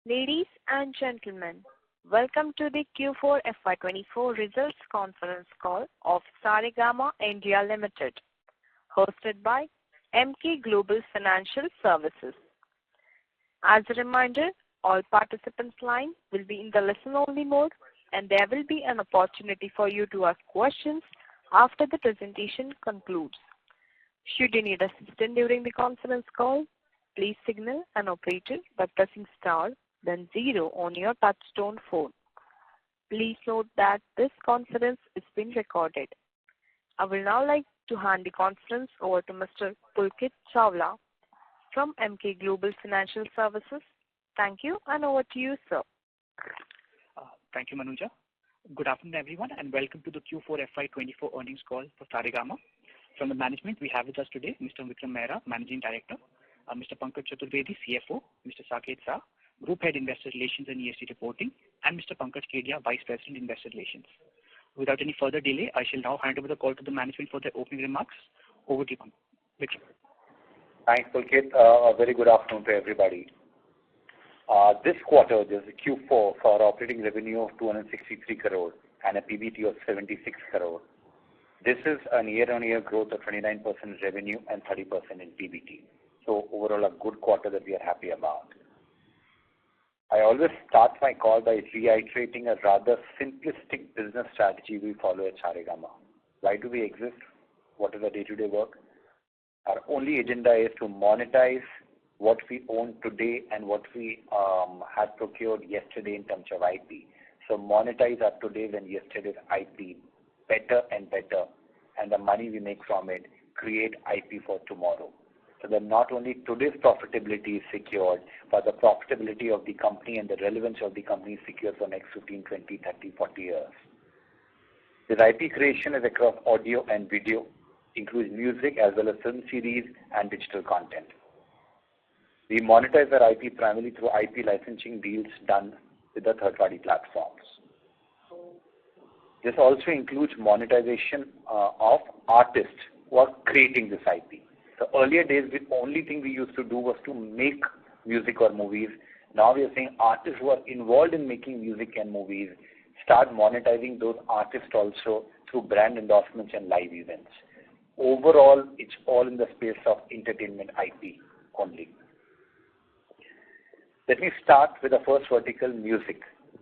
Ladies and gentlemen, welcome to the Q4 FY24 results conference call of Saregama India Limited, hosted by Emkay Global Financial Services. As a reminder, all participants' lines will be in the listen-only mode, and there will be an opportunity for you to ask questions after the presentation concludes. Should you need assistance during the conference call, please signal an operator by pressing star then 0 on your touchtone phone. Please note that this conference is being recorded. I will now like to hand the conference over to Mr. Pulkit Chawla from Emkay Global Financial Services. Thank you, and over to you, sir. Thank you, Manuja. Good afternoon, everyone, and welcome to the Q4 FY24 earnings call for Saregama. From the management, we have with us today Mr. Vikram Mehra, Managing Director, Mr. Pankaj Chaturvedi, CFO, Mr. Saket Shah, Group Head Investor Relations and ESG Reporting, and Mr. Pankaj Kedia, Vice President Investor Relations. Without any further delay, I shall now hand over the call to the management for their opening remarks. Over to you, Vikram. Thanks, Pulkit. A very good afternoon to everybody. This quarter, there's a Q4 for our operating revenue of 263 crore and a PBT of 76 crore. This is a year-on-year growth of 29% revenue and 30% in PBT. So overall, a good quarter that we are happy about. I always start my call by reiterating a rather simplistic business strategy we follow at Saregama. Why do we exist? What is our day-to-day work? Our only agenda is to monetize what we own today and what we had procured yesterday in terms of IP. So monetize our today's and yesterday's IP better and better, and the money we make from it create IP for tomorrow. So that not only today's profitability is secured, but the profitability of the company and the relevance of the company is secured for next 15, 20, 30, 40 years. This IP creation is across audio and video, includes music as well as film series and digital content. We monetize our IP primarily through IP licensing deals done with the third-party platforms. This also includes monetization of artists who are creating this IP. The earlier days, the only thing we used to do was to make music or movies. Now we are saying artists who are involved in making music and movies start monetizing those artists also through brand endorsements and live events. Overall, it's all in the space of entertainment IP only. Let me start with the first vertical, music.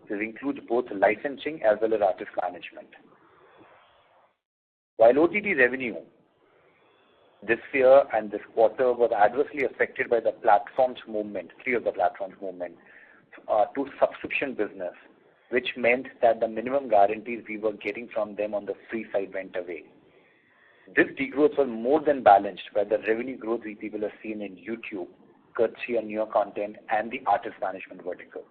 This includes both licensing as well as artist management. While OTT revenue this year and this quarter was adversely affected by the platforms movement, 3 of the platforms movement, to subscription business, which meant that the minimum guarantees we were getting from them on the free side went away. This degrowth was more than balanced by the revenue growth we people have seen in YouTube, courtesy of newer content and the artist management vertical.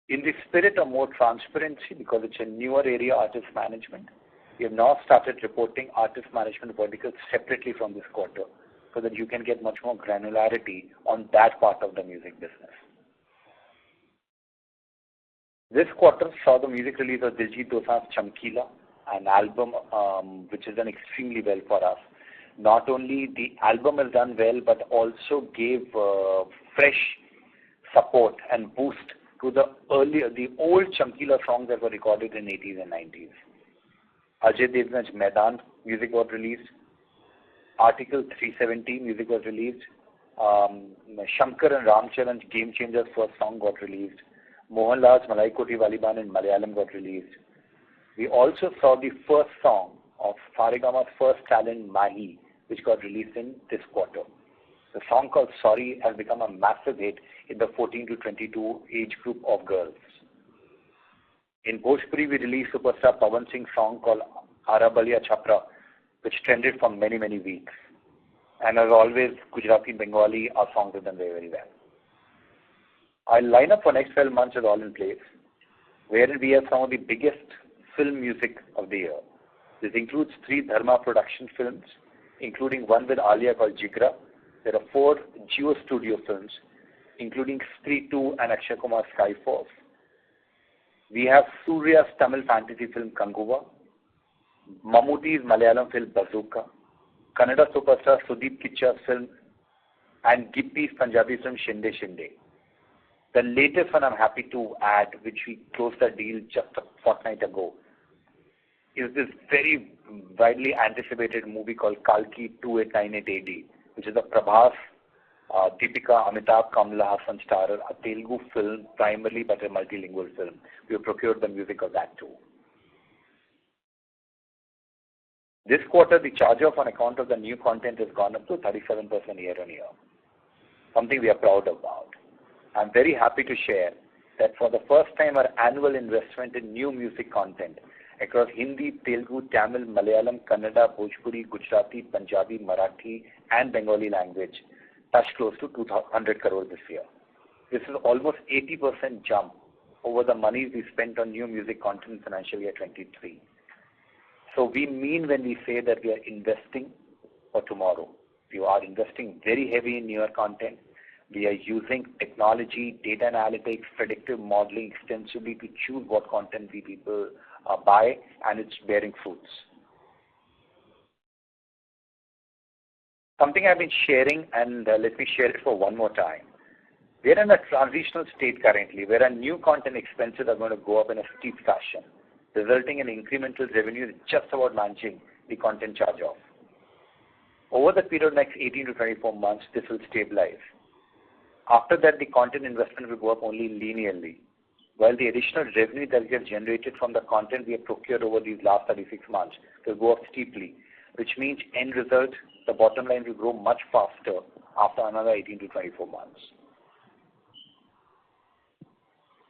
In the spirit of more transparency, because it's a newer area, artist management, we have now started reporting artist management verticals separately from this quarter so that you can get much more granularity on that part of the music business. This quarter saw the music release of Diljit Dosanjh's Chamkila, an album which has done extremely well for us. Not only the album has done well, but also gave fresh support and boost to the old Chamkila songs that were recorded in 80s and 90s. Ajay Devgan's Maidan music was released. Article 370 music was released. Shankar and Ramcharan's Game Changers first song got released. Mohanlal's Malai Koti Waliban in Malayalam got released. We also saw the first song of Saregama's first talent, Mahi, which got released in this quarter. The song called Sorry has become a massive hit in the 14 to 22 age group of girls. In Bhojpuri, we released superstar Pawan Singh's song called Arabalia Chapra, which trended for many, many weeks. And as always, Gujarati, Bengali, our songs have done very, very well. Our lineup for next 12 months is all in place, wherein we have some of the biggest film music of the year. This includes 3 Dharma production films, including one with Alia called Jigra. There are 4 Jio Studio films, including Stree 2 and Akshay Kumar's Skyforce. We have Surya's Tamil fantasy film Kanguva, Mammootty's Malayalam film Bazooka, Kannada superstar Sudeep Kicha's film, and Gippy's Punjabi film Shinde Shinde. The latest one I'm happy to add, which we closed the deal just a fortnight ago, is this very widely anticipated movie called Kalki 2898 AD, which is a Prabhas, Deepika, Amitabh, Kamala Hassan starrer, a Telugu film primarily but a multilingual film. We have procured the music of that too. This quarter, the charge-off on account of the new content has gone up to 37% year-on-year, something we are proud about. I'm very happy to share that for the first time, our annual investment in new music content across Hindi, Telugu, Tamil, Malayalam, Kannada, Bhojpuri, Gujarati, Punjabi, Marathi, and Bengali language touched close to 200 crore this year. This is almost 80% jump over the money we spent on new music content in financial year 23. So we mean when we say that we are investing for tomorrow. We are investing very heavy in newer content. We are using technology, data analytics, predictive modeling extensively to choose what content we people buy, and it's bearing fruits. Something I've been sharing, and let me share it for one more time. We're in a transitional state currently where our new content expenses are going to go up in a steep fashion, resulting in incremental revenue just about managing the content charge-off. Over the period of next 18 to 24 months, this will stabilize. After that, the content investment will go up only linearly, while the additional revenue that we have generated from the content we have procured over these last 36 months will go up steeply, which means end result, the bottom line will grow much faster after another 18 to 24 months.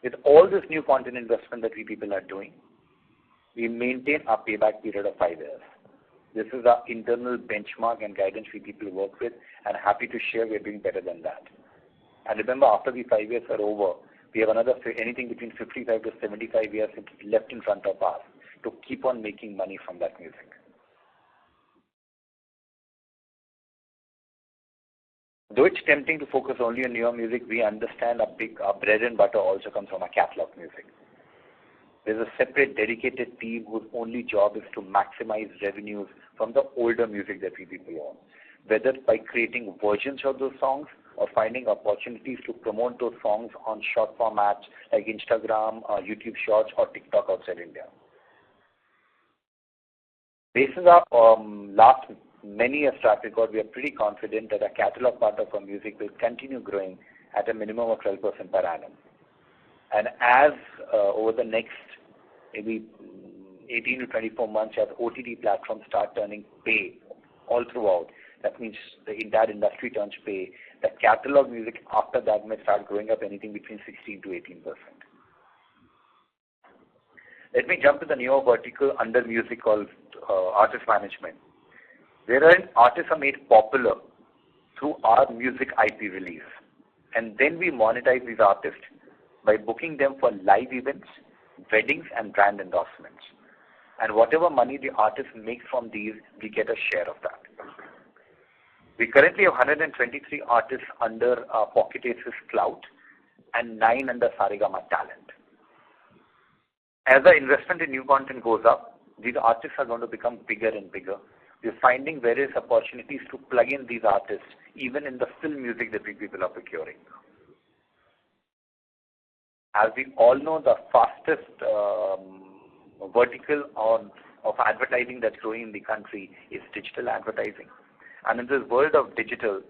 With all this new content investment that we people are doing, we maintain our payback period of 5 years. This is our internal benchmark and guidance we people work with, and happy to share we are doing better than that. And remember, after the 5 years are over, we have another anything between 55 to 75 years left in front of us to keep on making money from that music. Though it's tempting to focus only on newer music, we understand our bread and butter also comes from our catalog music. There's a separate dedicated team whose only job is to maximize revenues from the older music that we people own, whether by creating versions of those songs or finding opportunities to promote those songs on short form apps like Instagram, YouTube Shorts, or TikTok outside India. Based on our last many years track record, we are pretty confident that our catalog part of our music will continue growing at a minimum of 12% per annum. And as over the next maybe 18 to 24 months, as OTT platforms start turning pay all throughout, that means the entire industry turns pay, the catalog music after that may start growing up anything between 16 to 18%. Let me jump to the newer vertical under music called artist management. Wherein artists are made popular through our music IP release. And then we monetize these artists by booking them for live events, weddings, and brand endorsements. And whatever money the artist makes from these, we get a share of that. We currently have 123 artists under Pocket Aces Clout and 9 under Saregama Talent. As the investment in new content goes up, these artists are going to become bigger and bigger. We're finding various opportunities to plug in these artists, even in the film music that we people are procuring. As we all know, the fastest vertical of advertising that's growing in the country is digital advertising. And in this world of digital,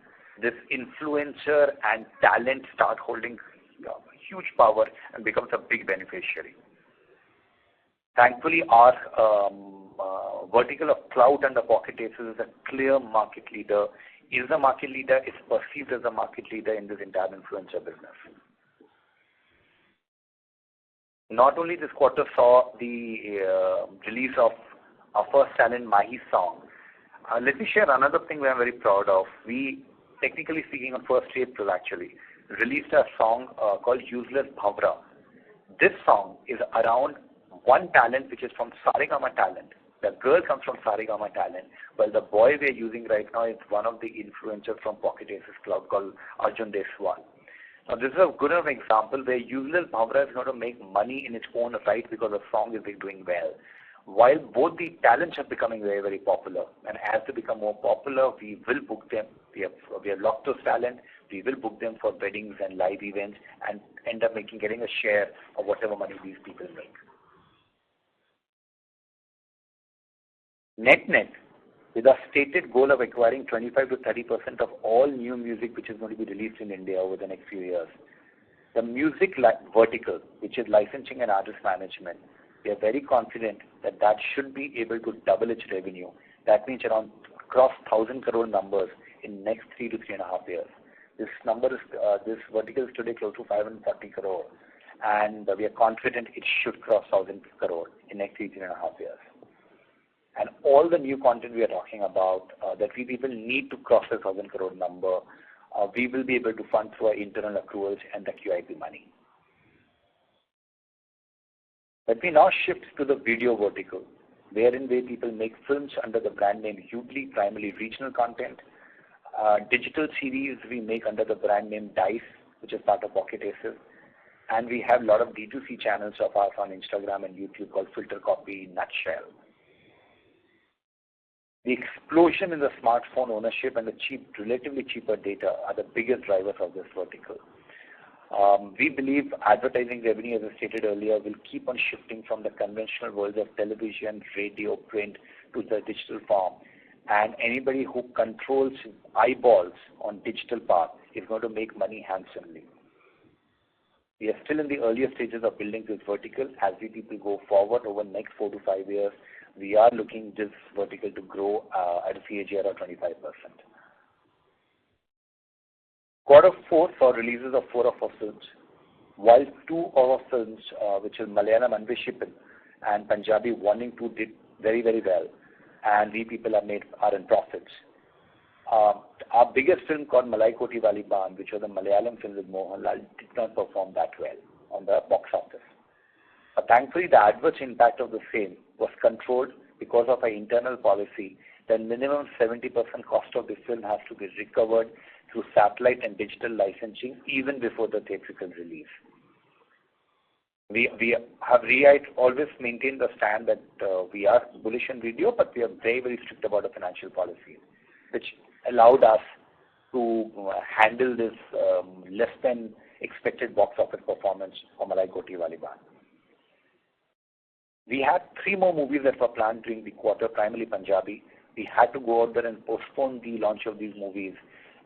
this influencer and talent start holding huge power and becomes a big beneficiary. Thankfully, our vertical of clout under Pocket Aces is a clear market leader, is a market leader, is perceived as a market leader in this entire influencer business. Not only this quarter saw the release of our first talent, Mahi's song. Let me share another thing we are very proud of. We, technically speaking, on 1st April actually, released a song called Useless Bhavra. This song is around one talent which is from Saregama Talent. The girl comes from Saregama Talent, while the boy we are using right now is one of the influencers from Pocket Aces Cloud called Arjun Deswal. Now this is a good enough example where Useless Bhavra is going to make money in its own right because the song is doing well. While both the talents are becoming very, very popular, and as they become more popular, we will book them. We have locked those talent. we will book them for weddings and live events and end up getting a share of whatever money these people make. Net, with our stated goal of acquiring 25 to 30% of all new music which is going to be released in India over the next few years, the music vertical, which is licensing and artist management, we are very confident that that should be able to double its revenue. That means around cross 1,000 crore numbers in next 3 to 3.5 years. This vertical is today close to 540 crore, and we are confident it should cross 1,000 crore in next 3.5 years. And all the new content we are talking about that we people need to cross the 1,000 crore number, we will be able to fund through our internal accruals and the QIP money. Let me now shift to the video vertical, wherein people make films under the brand name Hughley, primarily regional content. Digital series we make under the brand name Dice, which is part of Pocket Aces. And we have a lot of D2C channels of ours on Instagram and YouTube called Filter Copy, Nutshell. The explosion in the smartphone ownership and the relatively cheaper data are the biggest drivers of this vertical. We believe advertising revenue, as I stated earlier, will keep on shifting from the conventional worlds of television, radio, print to the digital form. And anybody who controls eyeballs on digital part is going to make money handsomely. We are still in the earlier stages of building this vertical. As we people go forward over the next 4 to 5 years, we are looking this vertical to grow at a CAGR of 25%. Q4 saw releases of 4 of our films, while 2 of our films, which is Malayalam Anveshippan and Punjabi 1 and 2, did very, very well, and we people are in profits. Our biggest film called Malai Koti Wali Baan, which was a Malayalam film with Mohanlal, did not perform that well on the box office. But thankfully, the adverse impact of the same was controlled because of our internal policy that minimum 70% cost of the film has to be recovered through satellite and digital licensing even before the theatrical release. We have always maintained the stand that we are bullish on video, but we are very, very strict about the financial policies, which allowed us to handle this less than expected box office performance for Malai Koti Wali Baan. We had 3 more movies that were planned during the quarter, primarily Punjabi. We had to go out there and postpone the launch of these movies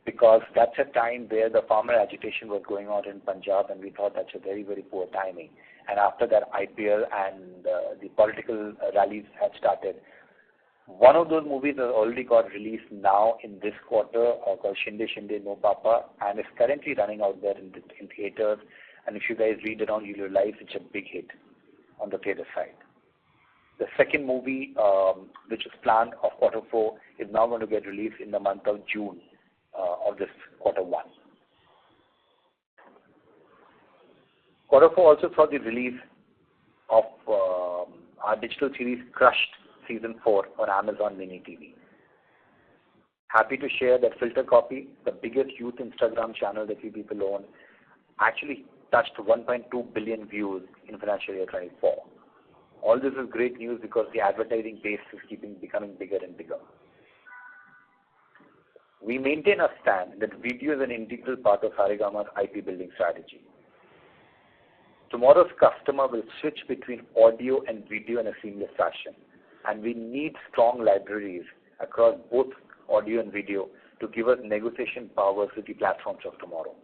because that's a time where the farmer agitation was going on in Punjab, and we thought that's a very, very poor timing. And after that, IPL and the political rallies had started. One of those movies has already got released now in this quarter called Shinde Shinde No Papa, and is currently running out there in theaters. And if you guys read around, you'll realize it's a big hit on the theater side. The second movie, which is planned of Q4, is now going to get released in the month of June of this Q1. Q4 also saw the release of our digital series Crushed Season 4 on Amazon Mini TV. Happy to share that Filter Copy, the biggest youth Instagram channel that we people own, actually touched 1.2 billion views in financial year 24. All this is great news because the advertising base is becoming bigger and bigger. We maintain a stand that video is an integral part of Saregama's IP building strategy. Tomorrow's customer will switch between audio and video in a seamless fashion, and we need strong libraries across both audio and video to give us negotiation powers with the platforms of tomorrow.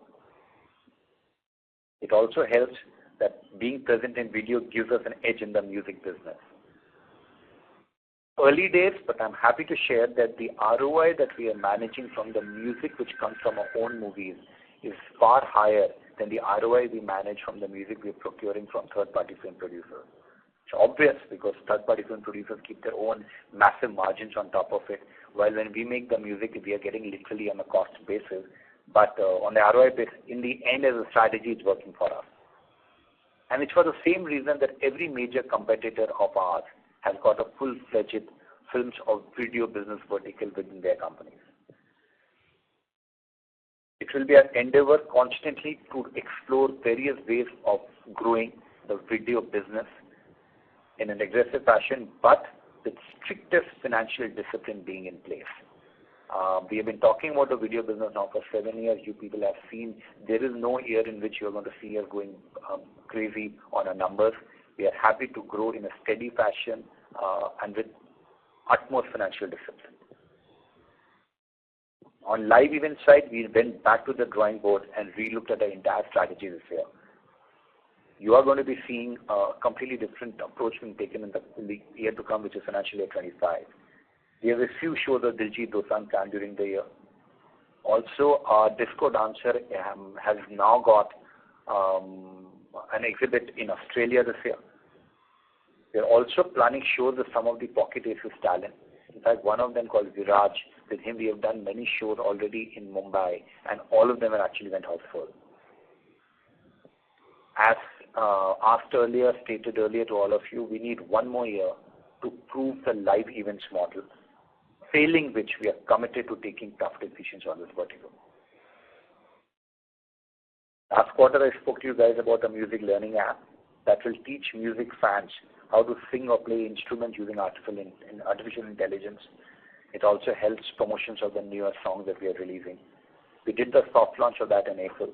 It also helps that being present in video gives us an edge in the music business. Early days, but I'm happy to share that the ROI that we are managing from the music which comes from our own movies is far higher than the ROI we manage from the music we're procuring from third-party film producers. It's obvious because third-party film producers keep their own massive margins on top of it, while when we make the music, we are getting literally on a cost basis. But on the ROI basis, in the end, as a strategy, it's working for us. And it's for the same reason that every major competitor of ours has got a full-fledged films or video business vertical within their companies. It will be our endeavor constantly to explore various ways of growing the video business in an aggressive fashion, but with strictest financial discipline being in place. We have been talking about the video business now for 7 years. You people have seen there is no year in which you are going to see us going crazy on our numbers. We are happy to grow in a steady fashion and with utmost financial discipline. On live event side, we went back to the drawing board and relooked at the entire strategy this year. You are going to be seeing a completely different approach being taken in the year to come, which is financial year 25. We have a few shows of Diljit Dosanjh planned during the year. Also, our disco dancer has now got an exhibit in Australia this year. We are also planning shows with some of the Pocket Aces talent. In fact, one of them called Viraj, with him we have done many shows already in Mumbai, and all of them have actually went houseful. As asked earlier, stated earlier to all of you, we need one more year to prove the live events model, failing which we are committed to taking tough decisions on this vertical. Last quarter, I spoke to you guys about a music learning app that will teach music fans how to sing or play instruments using artificial intelligence. It also helps promotions of the newer songs that we are releasing. We did the soft launch of that in April,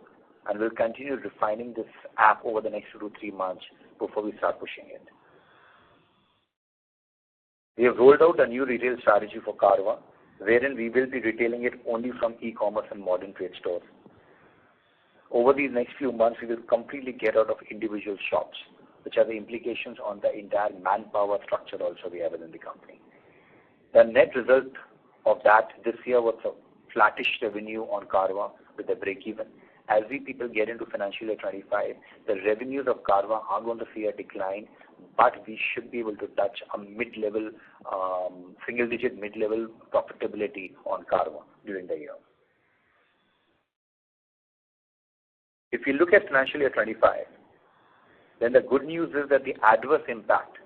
and we'll continue refining this app over the next 2 to 3 months before we start pushing it. We have rolled out a new retail strategy for Carvaan, wherein we will be retailing it only from e-commerce and modern trade stores. Over these next few months, we will completely get out of individual shops, which have the implications on the entire manpower structure also we have within the company. The net result of that this year was a flattish revenue on Carvaan with a break-even. As we people get into financial year 25, the revenues of Carvaan are going to see a decline, but we should be able to touch a mid-level, single-digit mid-level profitability on Carvaan during the year. If you look at financial year 25, then the good news is that the adverse impact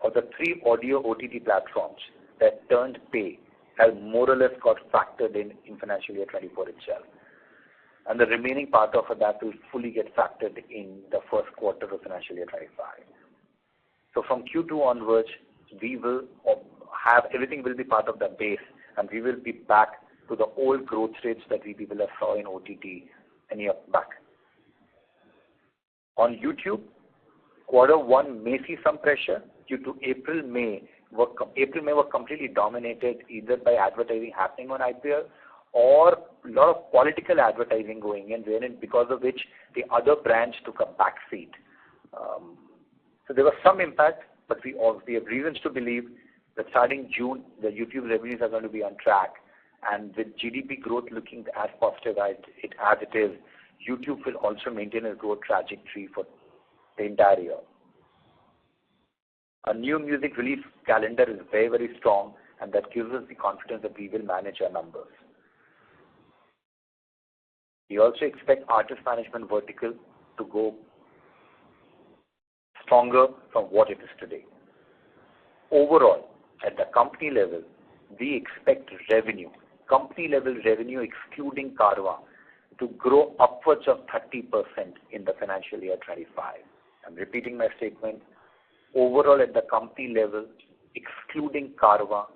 of the 3 audio OTT platforms that turned pay has more or less got factored in financial year 24 itself. And the remaining part of that will fully get factored in the first quarter of financial year 25. So from Q2 onwards, we will have, everything will be part of the base, and we will be back to the old growth rates that we people have saw in OTT a year back. On YouTube, Q1 may see some pressure due to April, May were completely dominated either by advertising happening on IPL or a lot of political advertising going in, wherein because of which the other brands took a back seat. So there was some impact, but we have reasons to believe that starting June, the YouTube revenues are going to be on track, and with GDP growth looking as positive as it is, YouTube will also maintain a growth trajectory for the entire year. A new music release calendar is very, very strong, and that gives us the confidence that we will manage our numbers. We also expect artist management vertical to go stronger from what it is today. Overall, at the company level, we expect revenue, company level revenue excluding Carvaan, to grow upwards of 30% in the financial year 25. I'm repeating my statement. Overall, at the company level, excluding Carvaan,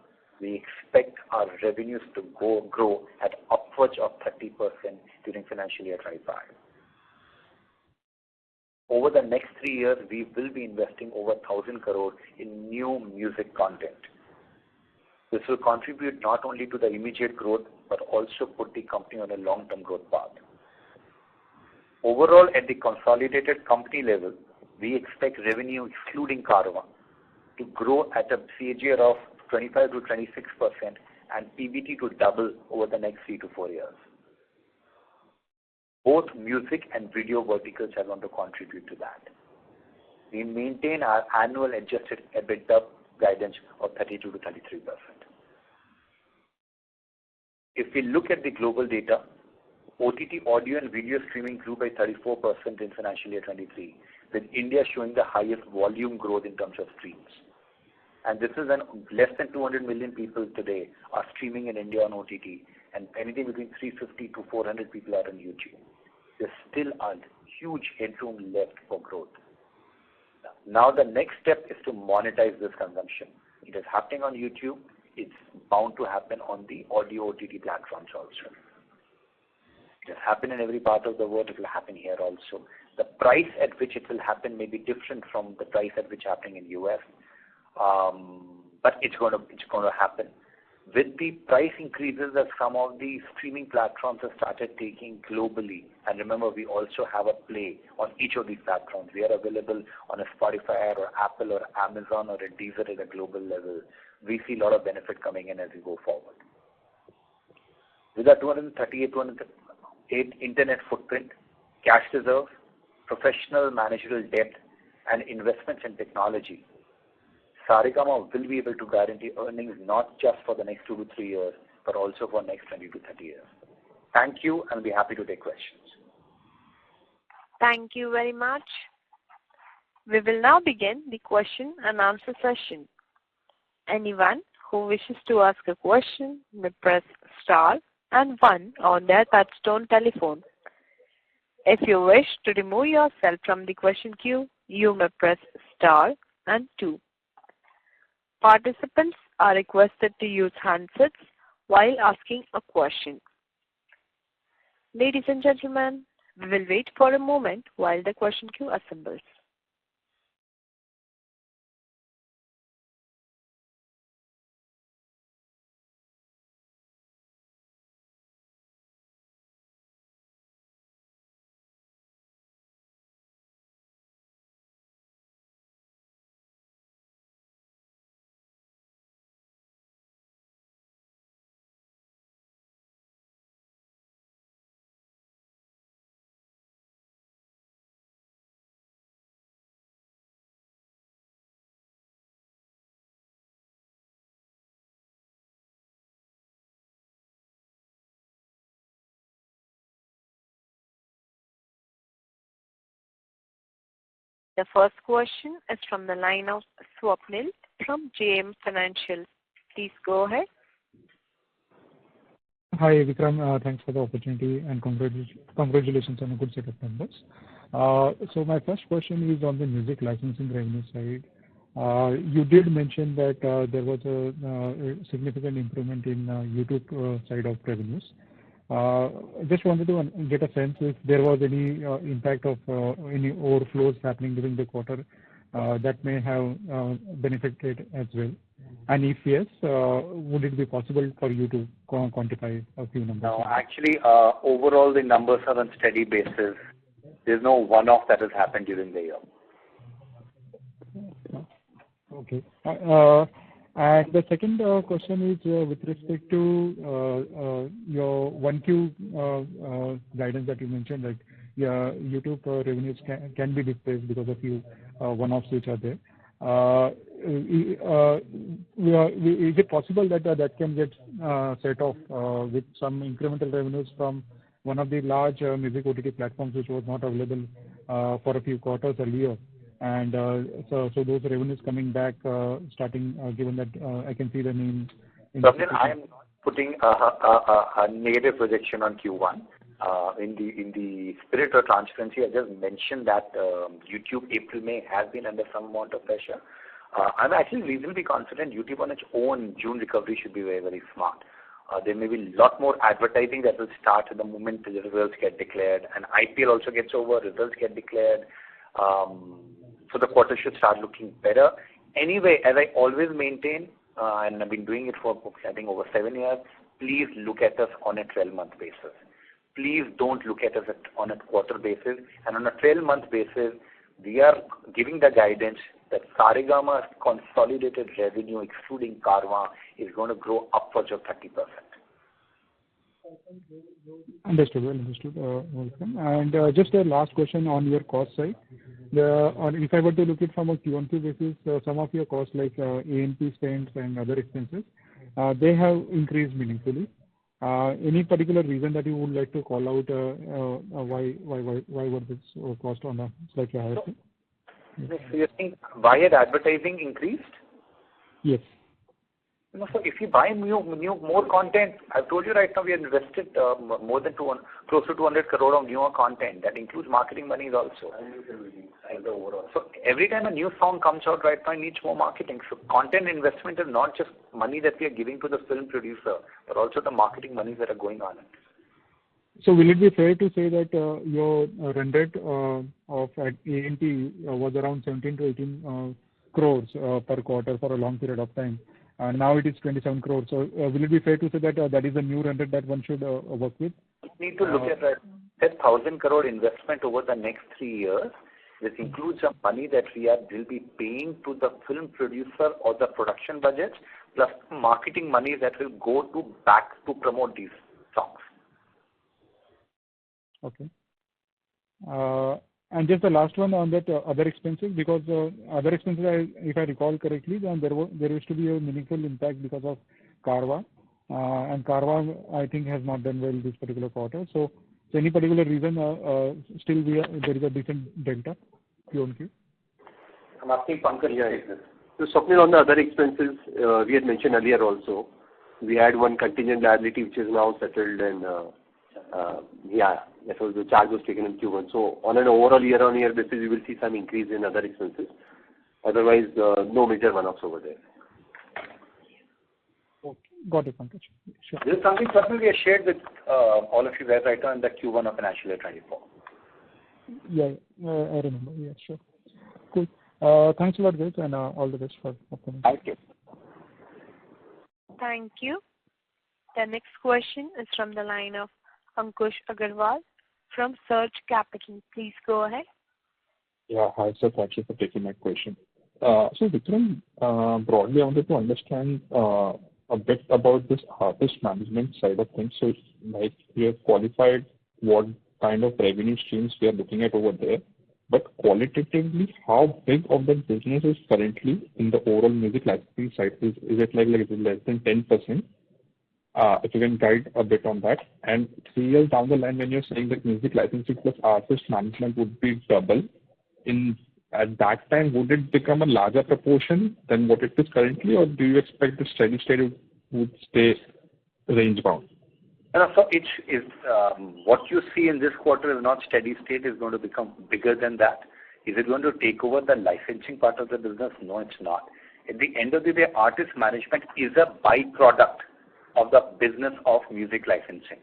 we expect our revenues to grow at upwards of 30% during financial year 25. Over the next 3 years, we will be investing over 1,000 crore in new music content. This will contribute not only to the immediate growth, but also put the company on a long-term growth path. Overall, at the consolidated company level, we expect revenue excluding Carvaan to grow at a CAGR of 25 to 26% and PBT to double over the next 3 to 4 years. Both music and video verticals are going to contribute to that. We maintain our annual adjusted EBITDA guidance of 32 to 33%. If we look at the global data, OTT audio and video streaming grew by 34% in financial year 23, with India showing the highest volume growth in terms of streams. And this is less than 200 million people today are streaming in India on OTT, and anything between 350 to 400 people are on YouTube. There's still a huge headroom left for growth. Now the next step is to monetize this consumption. It is happening on YouTube. it's bound to happen on the audio OTT platforms also. It has happened in every part of the world. It will happen here also. The price at which it will happen may be different from the price at which happening in US, but it's going to happen. With the price increases that some of the streaming platforms have started taking globally, and remember, we also have a play on each of these platforms. We are available on a Spotify or Apple or Amazon or a Deezer at a global level. We see a lot of benefit coming in as we go forward. With our 238 internet footprint, cash reserve, professional managerial debt, and investments in technology, Saregama will be able to guarantee earnings not just for the next 2 to 3 years, but also for next 20 to 30 years. Thank you, and I'll be happy to take questions. Thank you very much. We will now begin the question and answer session. Anyone who wishes to ask a question may press star and 1 on their touchtone telephone. If you wish to remove yourself from the question queue, you may press star and 2. Participants are requested to use handsets while asking a question. Ladies and gentlemen, we will wait for a moment while the question queue assembles. The first question is from the line of Swapnil from JM Financial. Please go ahead. Hi, Vikram. Thanks for the opportunity and congratulations on a good set of numbers. So my first question is on the music licensing revenue side. You did mention that there was a significant improvement in YouTube side of revenues. I just wanted to get a sense if there was any impact of any overflows happening during the quarter that may have benefited as well. And if yes, would it be possible for you to quantify a few numbers? No, actually, overall the numbers are on steady basis. There's no one-off that has happened during the year. Okay. And the second question is with respect to your 1Q guidance that you mentioned, that YouTube revenues can be depressed because of few one-offs which are there. Is it possible that that can get set off with some incremental revenues from one of the large music OTT platforms which was not available for a few quarters earlier? And so those revenues coming back, starting given that I can see the name. I am not putting a negative projection on Q1. In the spirit of transparency, I just mentioned that YouTube April-May has been under some amount of pressure. I'm actually reasonably confident YouTube on its own June recovery should be very, very smart. There may be a lot more advertising that will start at the moment the results get declared, and IPL also gets over, results get declared. So the quarter should start looking better. Anyway, as I always maintain, and I've been doing it for, I think, over 7 years, please look at us on a 12-month basis. Please don't look at us on a quarter basis. And on a 12-month basis, we are giving the guidance that Saregama's consolidated revenue, excluding Karma, is going to grow upwards of 30%. Understood. Welcome. And just a last question on your cost side. If I were to look at from a Q1Q basis, some of your costs like A&P spends and other expenses, they have increased meaningfully. Any particular reason that you would like to call out why was this cost on a slightly higher side? So you think why had advertising increased? Yes. No, so if you buy more content, I've told you right now we have invested more than close to 200 crore of newer content. That includes marketing monies also. And the overall. So every time a new song comes out right now, it needs more marketing. So content investment is not just money that we are giving to the film producer, but also the marketing monies that are going on it. So will it be fair to say that your run rate of at A&P was around 17 to 18 crores per quarter for a long period of time? Now it is 27 crores. So will it be fair to say that that is a new run rate that one should work with? We need to look at that 1,000 crore investment over the next 3 years. This includes some money that will be paying to the film producer or the production budgets, plus marketing money that will go back to promote these songs. Okay. And just the last one on that other expenses, because other expenses, if I recall correctly, then there used to be a meaningful impact because of Carvaan, and Carvaan I think has not done well this particular quarter. So any particular reason still there is a decent delta Q-on-Q? I'm asking Pankaj. Yeah. So Swapnil, on the other expenses, we had mentioned earlier also, we had one contingent liability which is now settled, and that was the charge was taken in Q1. So on an overall year-on-year basis, we will see some increase in other expenses. Otherwise, no major one-offs over there. Okay. Got it, Pankaj. Sure. This is something personally we have shared with all of you guys right now in the Q1 of financial year 24. Yeah, I remember. Yeah, sure. Cool. Thanks a lot, guys, and all the best for upcoming. Thank you. Thank you. The next question is from the line of Ankush Agarwal from Surge Capital. Please go ahead. Yeah, hi sir. Thank you for taking my question. So Vikram, broadly I wanted to understand a bit about this artist management side of things. So like we have qualified what kind of revenue streams we are looking at over there, but qualitatively, how big of the business is currently in the overall music licensing side? Is it like less than 10%? If you can guide a bit on that. And 3 years down the line, when you're saying that music licensing plus artist management would be double, at that time, would it become a larger proportion than what it is currently, or do you expect the steady state would stay range bound? So what you see in this quarter is not steady state, is going to become bigger than that. Is it going to take over the licensing part of the business? No, it's not. At the end of the day, artist management is a byproduct of the business of music licensing.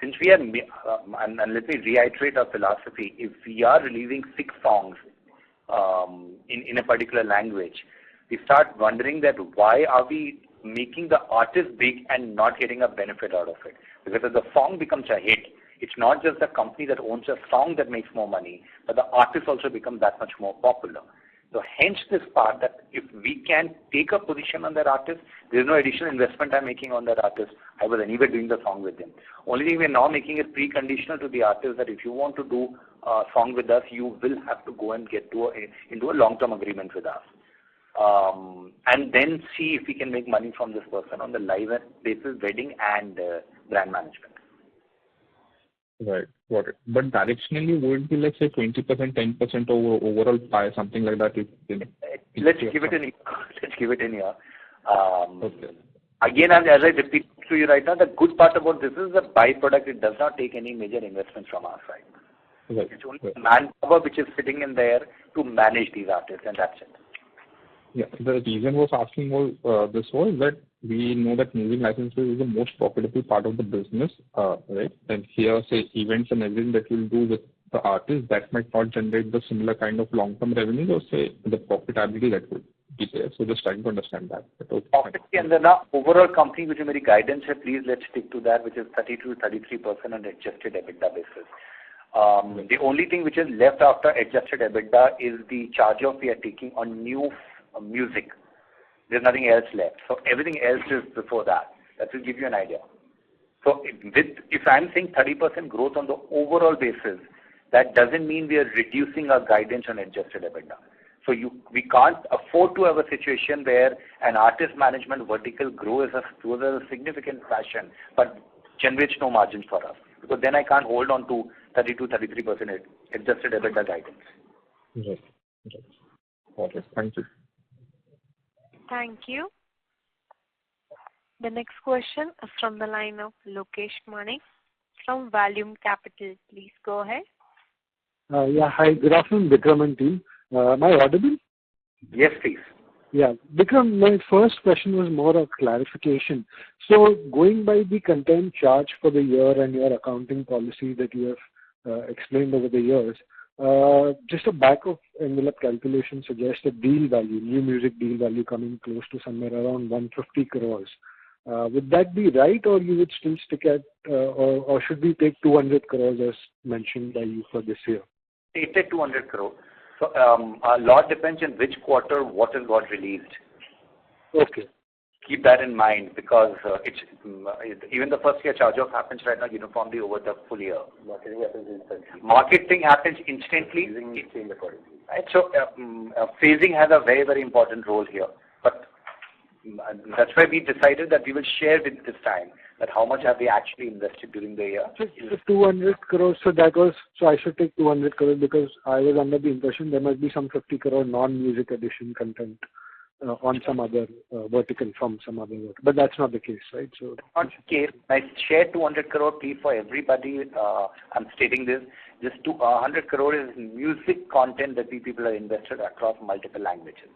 Since we are, and let me reiterate our philosophy, if we are releasing 6 songs in a particular language, we start wondering that why are we making the artist big and not getting a benefit out of it? Because if the song becomes a hit, it's not just the company that owns a song that makes more money, but the artist also becomes that much more popular. So hence this part that if we can take a position on that artist, there is no additional investment I'm making on that artist. I was anyway doing the song with him. Only thing we're now making it preconditional to the artist that if you want to do a song with us, you will have to go and get into a long-term agreement with us. And then see if we can make money from this person on the live basis, wedding and brand management. Right, got it. But directionally, would it be let's say 20%, 10% overall pie, something like that? Let's give it in here. Okay. Again, as I repeat to you right now, the good part about this is the byproduct. It does not take any major investments from our side. Right. It's only manpower which is sitting in there to manage these artists, and that's it. Yeah, the reason was asking this was that we know that music licensing is the most profitable part of the business, right? And here, say, events and everything that we'll do with the artist, that might not generate the similar kind of long-term revenue, or say the profitability that would be there. So just trying to understand that. Obviously, and then the overall company, which is very guidance, please let's stick to that, which is 32-33% on adjusted EBITDA basis. The only thing which is left after adjusted EBITDA is the charge off we are taking on new music. There's nothing else left. So everything else is before that. That will give you an idea. So if I'm saying 30% growth on the overall basis, that doesn't mean we are reducing our guidance on adjusted EBITDA. So we can't afford to have a situation where an artist management vertical grows as a significant fashion, but generates no margins for us. Because then I can't hold on to 32-33% adjusted EBITDA guidance. Right. Okay. Thank you. Thank you. The next question is from the line of Lokesh Manik from Valium Capital. Please go ahead. Yeah, hi. Good afternoon, Vikram and team. Am I audible? Yes, please. Yeah. Vikram, my first question was more of clarification. So going by the content charge for the year and your accounting policy that you have explained over the years, just a back of envelope calculation suggests a deal value, new music deal value coming close to somewhere around 150 crores. Would that be right, or you would still stick at, or should we take 200 crores as mentioned by you for this year? Take 200 crores. So a lot depends on which quarter what has got released. Okay. Keep that in mind because it's even the first year charge-off happens right now uniformly over the full year. Marketing happens instantly. Marketing happens instantly. Right? So phasing has a very, very important role here. But that's why we decided that we will share with this time that how much have we actually invested during the year. So 200 crores, so I should take 200 crores because I was under the impression there must be some 50 crore non-music edition content on some other vertical from some other vertical. But that's not the case, right? So not the case. I share 200 crore please for everybody. I'm stating this. Just 100 crore is music content that we people are invested across multiple languages.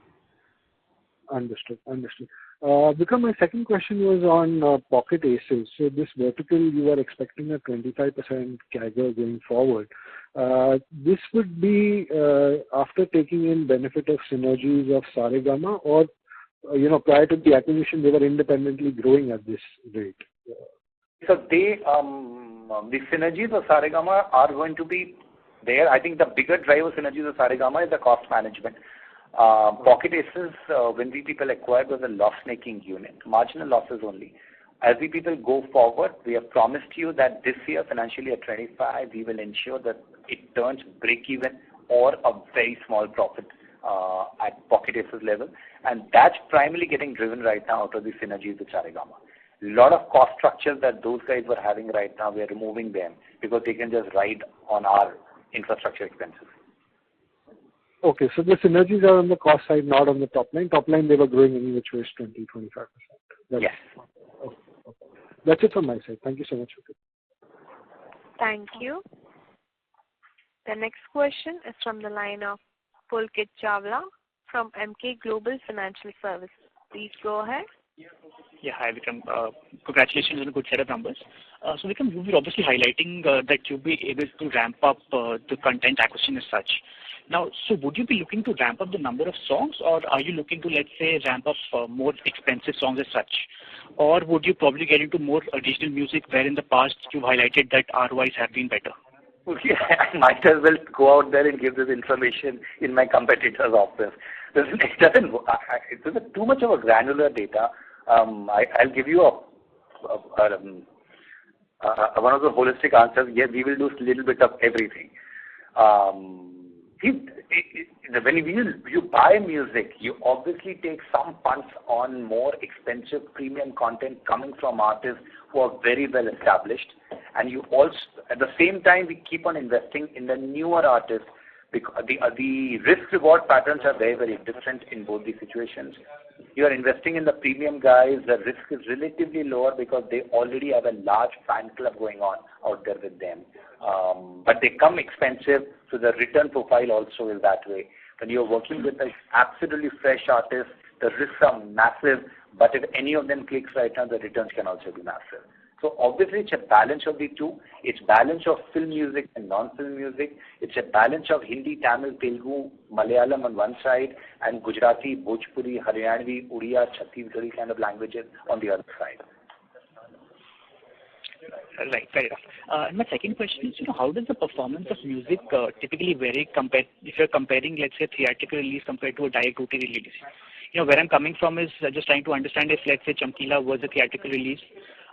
Understood. Because my second question was on Pocket Aces. So this vertical, you are expecting a 25% CAGR going forward. This would be after taking in benefit of synergies of Saregama, or prior to the acquisition, they were independently growing at this rate. So the synergies of Saregama are going to be there. I think the bigger driver synergies of Saregama is the cost management. Pocket Aces, when we people acquired, was a loss-making unit, marginal losses only. As we people go forward, we have promised you that this year, financially at 25, we will ensure that it turns break-even or a very small profit at Pocket Aces level. And that's primarily getting driven right now out of the synergies with Saregama. A lot of cost structures that those guys were having right now, we are removing them because they can just ride on our infrastructure expenses. Okay, so the synergies are on the cost side, not on the top line. Top line, they were growing any which way is 20-25%. Yes. Okay. That's it from my side. Thank you so much. Thank you. The next question is from the line of Pulkit Chawla from Emkay Global Financial Services. Please go ahead. Yeah, hi Vikram. Congratulations on a good set of numbers. So Vikram, you were obviously highlighting that you'll be able to ramp up the content acquisition as such. Now, so would you be looking to ramp up the number of songs, or are you looking to, let's say, ramp up more expensive songs as such? Or would you probably get into more additional music where in the past you've highlighted that ROIs have been better? Okay, I might as well go out there and give this information in my competitor's office. It isn't too much of a granular data. I'll give you one of the holistic answers. Yes, we will do a little bit of everything. When you buy music, you obviously take some punts on more expensive premium content coming from artists who are very well established. And you also, at the same time, we keep on investing in the newer artists because the risk-reward patterns are very, very different in both these situations. You are investing in the premium guys, the risk is relatively lower because they already have a large fan club going on out there with them. But they come expensive, so the return profile also is that way. When you're working with an absolutely fresh artist, the risks are massive, but if any of them clicks right now, the returns can also be massive. So obviously it's a balance of the two. It's balance of film music and non-film music. It's a balance of Hindi, Tamil, Telugu, Malayalam on one side, and Gujarati, Bhojpuri, Haryanvi, Uriya, Chhattisgarhi kind of languages on the other side. Right, fair enough. My second question is, how does the performance of music typically vary if you're comparing, let's say, theatrical release compared to a direct OTT release? Where I'm coming from is just trying to understand if, let's say, Chamkila was a theatrical release,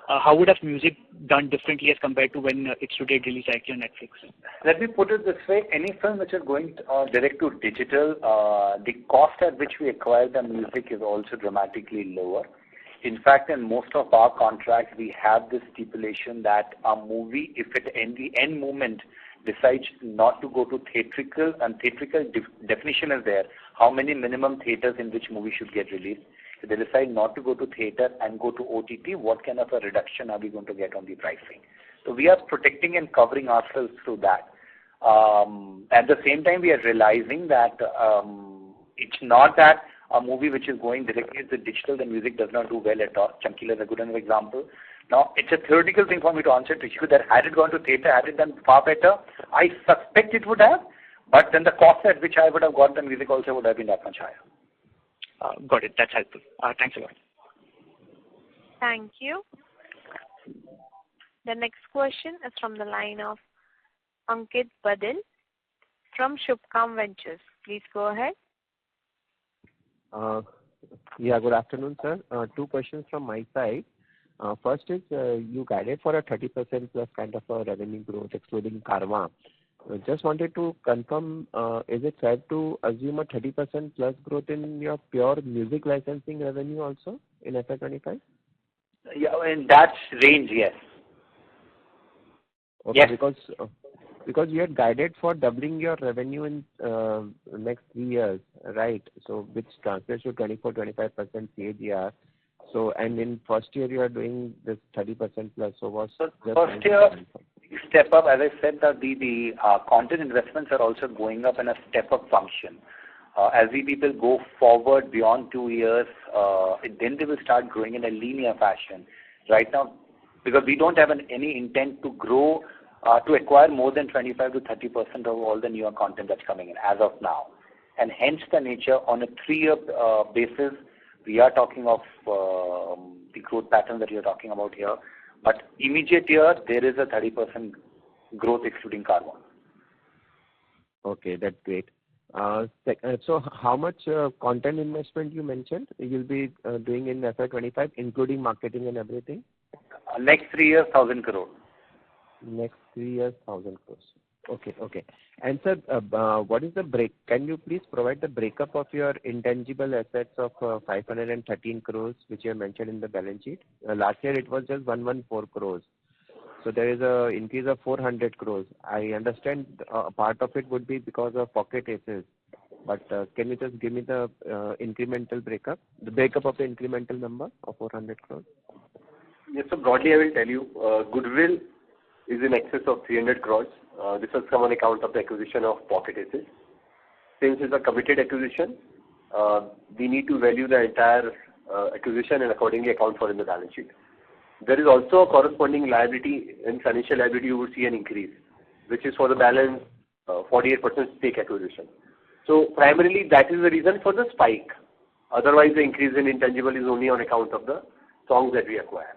how would have music done differently as compared to when it's today released directly on Netflix? Let me put it this way. Any film which is going direct to digital, the cost at which we acquire the music is also dramatically lower. In fact, in most of our contracts, we have this stipulation that a movie, if at the end moment decides not to go to theatrical, and theatrical definition is there, how many minimum theaters in which movie should get released. If they decide not to go to theater and go to OTT, what kind of a reduction are we going to get on the pricing? So we are protecting and covering ourselves through that. At the same time, we are realizing that it's not that a movie which is going directly to digital, the music does not do well at all. Chamkila is a good enough example. Now, it's a theoretical thing for me to answer to you that had it gone to theatre, had it done far better, I suspect it would have, but then the cost at which I would have got the music also would have been that much higher. Got it. That's helpful. Thanks a lot. Thank you. The next question is from the line of Ankit Badil from Shubhkam Ventures. Please go ahead. Yeah, good afternoon, sir. Two questions from my side. First is, you guided for a 30% plus kind of a revenue growth excluding Karma. Just wanted to confirm, is it fair to assume a 30% plus growth in your pure music licensing revenue also in FY25? Yeah, in that range, yes. Okay, yes. Because you had guided for doubling your revenue in next 3 years, right? So which translates to 24-25% CAGR. So and in first year you are doing this 30% plus. So what's first year step up? As I said, that the content investments are also going up in a step up function. As we people go forward beyond 2 years, then they will start growing in a linear fashion. Right now, because we don't have any intent to grow to acquire more than 25-30% of all the newer content that's coming in as of now, and hence the nature on a 3-year basis. We are talking of the growth pattern that you're talking about here. But immediate year, there is a 30% growth excluding Karma. Okay, that's great. So how much content investment you mentioned you'll be doing in FY25, including marketing and everything? Next 3 years, 1,000 crore. Next 3 years, 1,000 crores. Okay. And sir, what is the break? Can you please provide the breakup of your intangible assets of 513 crores, which you have mentioned in the balance sheet? Last year it was just 114 crores. So there is a increase of 400 crores. I understand a part of it would be because of Pocket Aces. But can you just give me the incremental breakup, the breakup of the incremental number of 400 crores? Yes, so broadly I will tell you, goodwill is in excess of 300 crores. This has come on account of the acquisition of Pocket Aces. Since it's a committed acquisition, we need to value the entire acquisition and accordingly account for in the balance sheet. There is also a corresponding liability. In financial liability, you will see an increase, which is for the balance 48% stake acquisition. So primarily that is the reason for the spike. Otherwise, the increase in intangible is only on account of the songs that we acquire.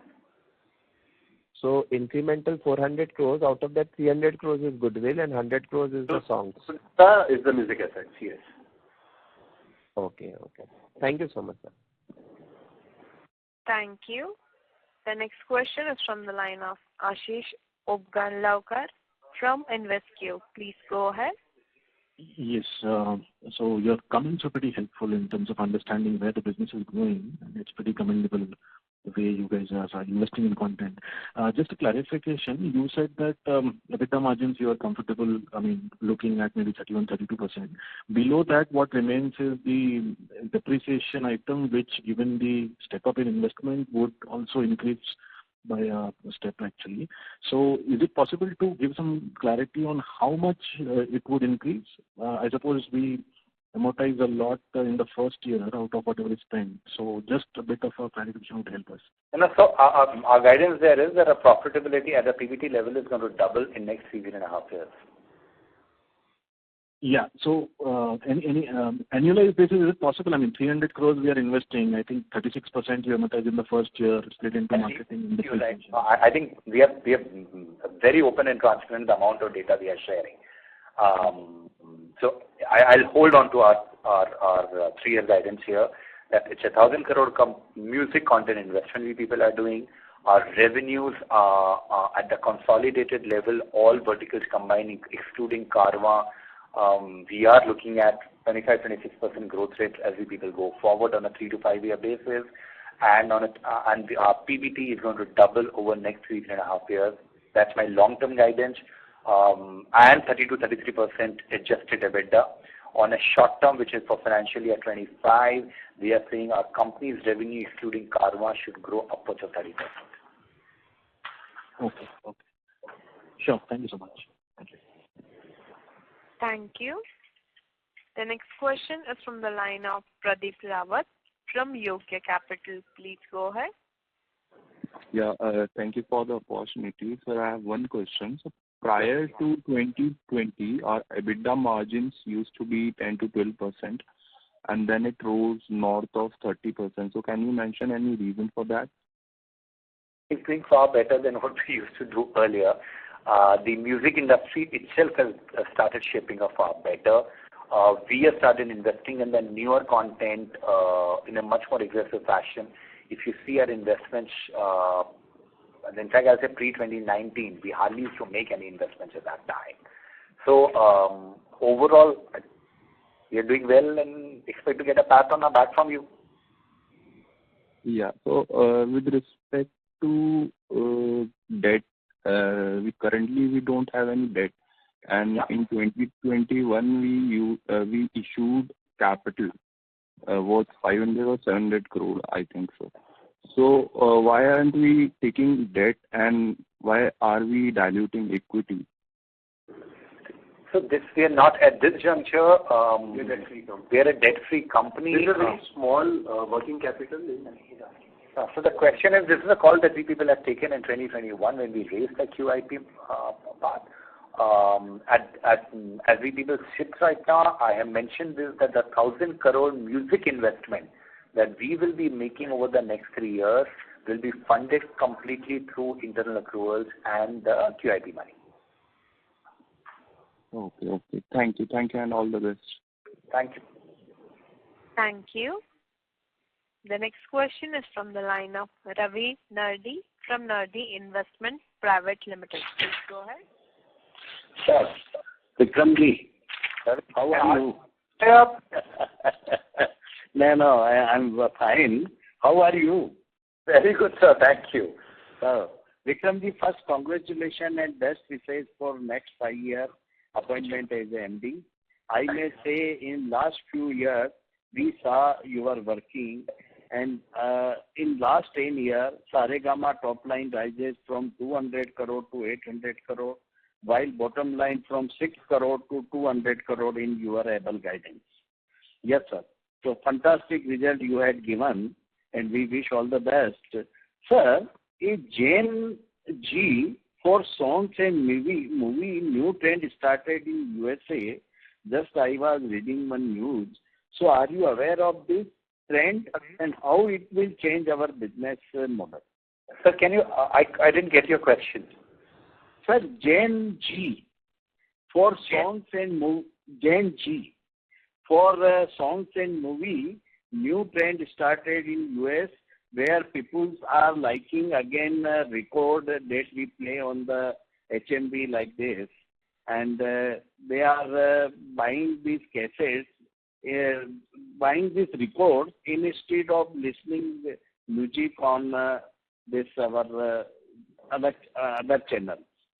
So incremental 400 crores, out of that 300 crores is goodwill and 100 crores is the songs. So that is the music assets, yes. Okay. Thank you so much, sir. Thank you. The next question is from the line of Ashish Obganlaukar from InvestQ. Please go ahead. Yes. So your comments are pretty helpful in terms of understanding where the business is going, and it's pretty commendable the way you guys are investing in content. Just a clarification, you said that EBITDA margins you are comfortable, looking at maybe 31-32%. Below that, what remains is the depreciation item, which given the step up in investment would also increase by a step actually. So is it possible to give some clarity on how much it would increase? I suppose we amortize a lot in the first year out of whatever is spent. So just a bit of a clarification would help us. So our guidance there is that our profitability at the PBT level is going to double in next 3.5 years. Yeah. So any annualized basis, is it possible? 300 crores we are investing. I think 36% you amortize in the first year, split into marketing and depreciation. I think we have very open and transparent the amount of data we are sharing. So I'll hold on to our 3-year guidance here that it's 1,000 crore music content investment we people are doing. Our revenues are at the consolidated level, all verticals combining, excluding Karma. We are looking at 25-26% growth rate as we people go forward on a 3 to 5 year basis, and our PBT is going to double over next 3.5 years. That's my long-term guidance, and 30-33% adjusted EBITDA. On a short term, which is for financial year 25, we are saying our company's revenue, excluding Karma, should grow upwards of 30%. Okay. Sure. Thank you so much. Thank you. Thank you. The next question is from the line of Pradeep Rawat from Yogya Capital. Please go ahead. Yeah, thank you for the opportunity. Sir, I have one question. So prior to 2020, our EBITDA margins used to be 10 to 12%, and then it rose north of 30%. So can you mention any reason for that? It's doing far better than what we used to do earlier. The music industry itself has started shaping up far better. We have started investing in the newer content in a much more aggressive fashion. If you see our investments, in fact, I'll say pre-2019, we hardly used to make any investments at that time. So overall, we are doing well and expect to get a pat on our back from you. Yeah. So with respect to debt, we don't have any debt, and in 2021 we issued capital worth 500 or 700 crore, I think so. So why aren't we taking debt, and why are we diluting equity? So we are not at this juncture. We are a debt-free company. This is a very small working capital. So the question is, this is a call that we people have taken in 2021 when we raised the QIP part. As we people sit right now, I have mentioned this, that the 1,000 crore music investment that we will be making over the next 3 years will be funded completely through internal accruals and QIP money. Okay. Thank you, and all the best. Thank you. Thank you. The next question is from the line of Ravi Nardi from Nardi Investment Private Limited. Please go ahead. Sir, Vikramji, how are you? No, I'm fine. How are you? Very good, sir. Thank you. Vikramji, first, congratulations and best wishes for next 5 year appointment as MD. I may say in last few years, we saw you are working, and in last 10 years, Saregama top line rises from 200 crore to 800 crore, while bottom line from 6 crore to 200 crore in your able guidance. Yes, sir. So fantastic result you had given, and we wish all the best. Sir, a Gen G for songs and movie new trend started in USA. Just I was reading one news. So are you aware of this trend and how it will change our business model? Sir, can you? I didn't get your question. Sir, Gen G for songs and Gen G for songs and movie, new trend started in US where people are liking again record that we play on the HMV like this, and they are buying these cassettes, buying these records instead of listening music on this our other channel.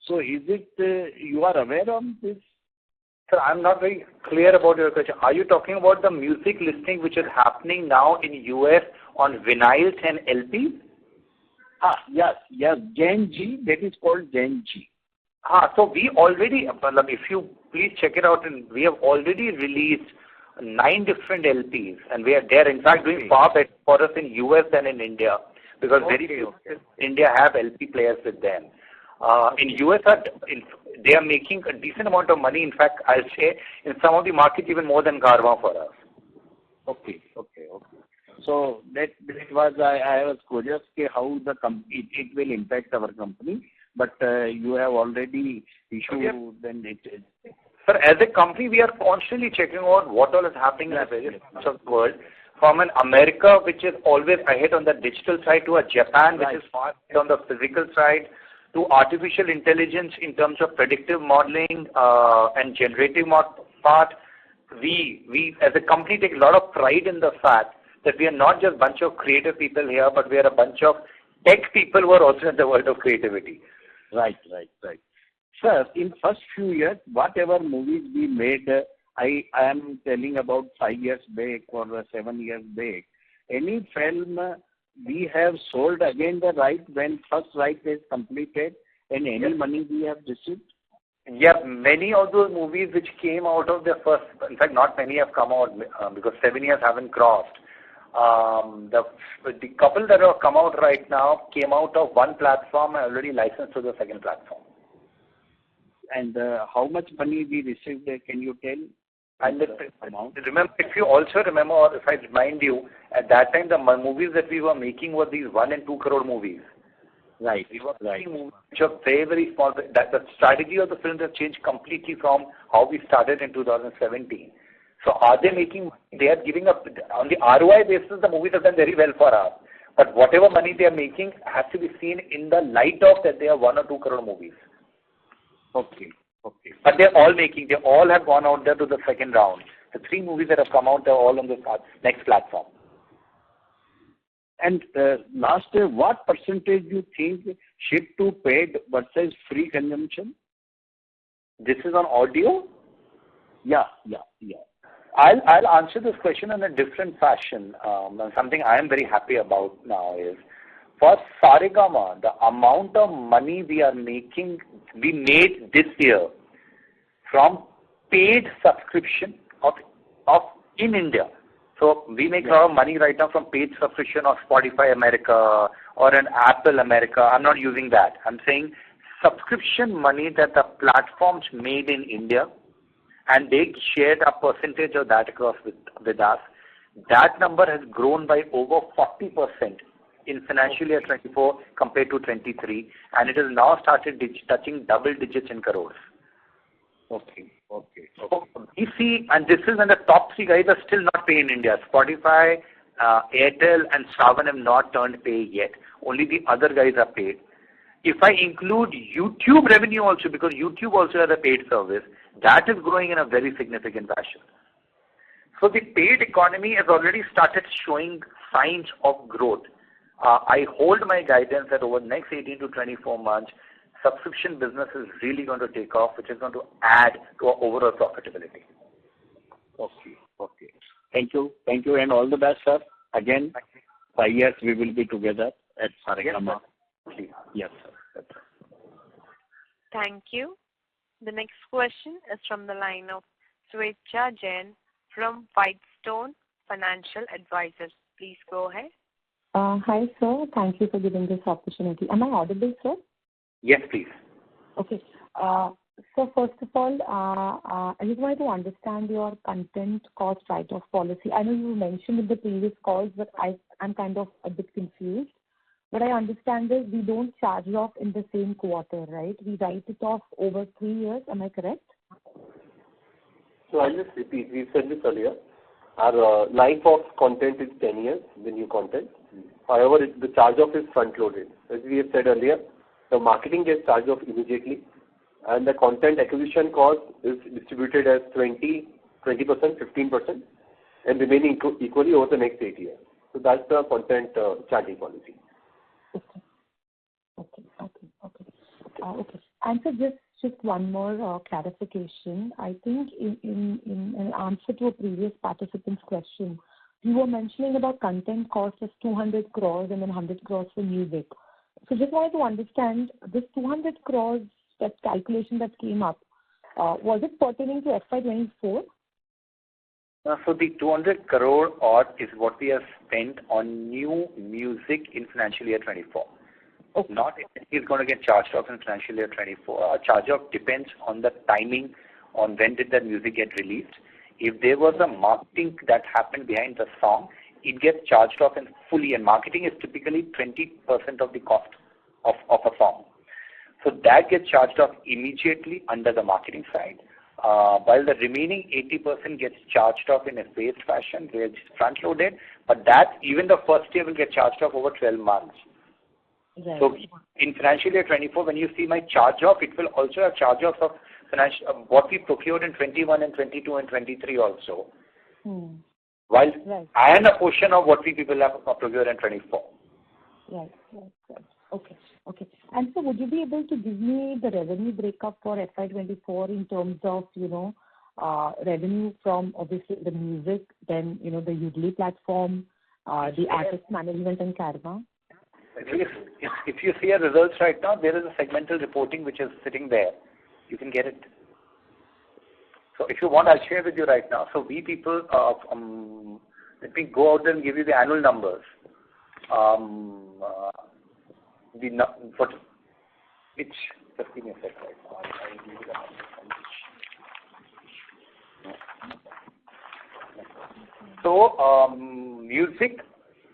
So is it you are aware of this? Sir, I'm not very clear about your question. Are you talking about the music listening which is happening now in US on vinyls and LPs? Yes, Gen G, that is called Gen G. So we already, if you please check it out, and we have already released 9 different LPs, and they are in fact doing far better for us in US than in India, because very few in India have LP players with them. In US, they are making a decent amount of money. In fact, I'll say in some of the markets even more than Karma for us. Okay. So that was I was curious how it will impact our company, but you have already issued then it is. Sir, as a company, we are constantly checking out what all is happening in the various parts of the world. From an America, which is always ahead on the digital side, to a Japan, which is far ahead on the physical side, to artificial intelligence in terms of predictive modeling and generative part. We as a company take a lot of pride in the fact that we are not just a bunch of creative people here, but we are a bunch of tech people who are also in the world of creativity. Right. Sir, in first few years, whatever movies we made, I am telling about 5 years back or 7 years back. Any film we have sold again the right when first right is completed, and any money we have received? Yeah, many of those movies which came out of the first, in fact, not many have come out because 7 years haven't crossed. The couple that have come out right now came out of one platform and already licensed to the second platform. And how much money we received, can you tell? And remember, if you also remember, or if I remind you, at that time the movies that we were making were these 1 and 2 crore movies. Right. We were making movies which are very, very small. That the strategy of the film has changed completely from how we started in 2017. So are they making? They are giving up on the ROI basis. The movies have done very well for us. But whatever money they are making has to be seen in the light of that they are 1 or 2 crore movies. Okay. Okay. But they're all making. They all have gone out there to the second round. The 3 movies that have come out, they're all on the next platform. And last, what percentage you think shift to paid versus free consumption? This is on audio? Yeah. I'll answer this question in a different fashion. Something I am very happy about now is, for Saregama, the amount of money we made this year from paid subscription in India. So we make a lot of money right now from paid subscription of Spotify America or an Apple America. I'm not using that. I'm saying subscription money that the platforms made in India, and they shared a percentage of that across with us. That number has grown by over 40% in financial year 24 compared to 23, and it has now started touching double digits in crores. Okay. So we see, and the top 3 guys are still not paying in India. Spotify, Airtel, and Savan have not turned pay yet. Only the other guys are paid. If I include YouTube revenue also, because YouTube also has a paid service, that is growing in a very significant fashion. So the paid economy has already started showing signs of growth. I hold my guidance that over the next 18 to 24 months, subscription business is really going to take off, which is going to add to our overall profitability. Okay. Thank you, and all the best, sir. Again, 5 years we will be together at Saregama. Yes, sir. Thank you. The next question is from the line of Swechha Jain from Whitestone Financial Advisors. Please go ahead. Hi, sir. Thank you for giving this opportunity. Am I audible, sir? Yes, please. Okay. So first of all, I just wanted to understand your content cost write-off policy. I know you mentioned in the previous calls, but I'm kind of a bit confused. What I understand is we don't charge it off in the same quarter, right? We write it off over 3 years. Am I correct? So I'll just repeat. We said this earlier. Our life of content is 10 years, the new content. However, the charge-off is front-loaded. As we have said earlier, the marketing gets charged off immediately, and the content acquisition cost is distributed as 20%, 15%, and remaining equally over the next 8 years. So that's the content charging policy. Okay. And so just one more clarification. I think in an answer to a previous participant's question, you were mentioning about content cost as 200 crores and then 100 crores for music. So just wanted to understand this 200 crores, that calculation that came up, was it pertaining to FY24? So the 200 crore odd is what we have spent on new music in financial year 24. Okay. Not if it's going to get charged off in financial year 24. Our charge-off depends on the timing, on when did that music get released. If there was a marketing that happened behind the song, it gets charged off in fully. And marketing is typically 20% of the cost of a song. So that gets charged off immediately under the marketing side. While the remaining 80% gets charged off in a phased fashion, where it's front-loaded, but that even the first year will get charged off over 12 months. Right. So in financial year 24, when you see my charge-off, it will also have charge-offs of what we procured in 21 and 22 and 23 also. While and a portion of what we people have procured in 24. Right. Okay. And so would you be able to give me the revenue breakup for FY24 in terms of, revenue from obviously the music, then, the Udemy platform, the artist management and Karma? If you see our results right now, there is a segmental reporting which is sitting there. You can get it. So if you want, I'll share with you right now. So we people, let me go out there and give you the annual numbers. Just give me a sec right now. I'll give you the numbers. So music,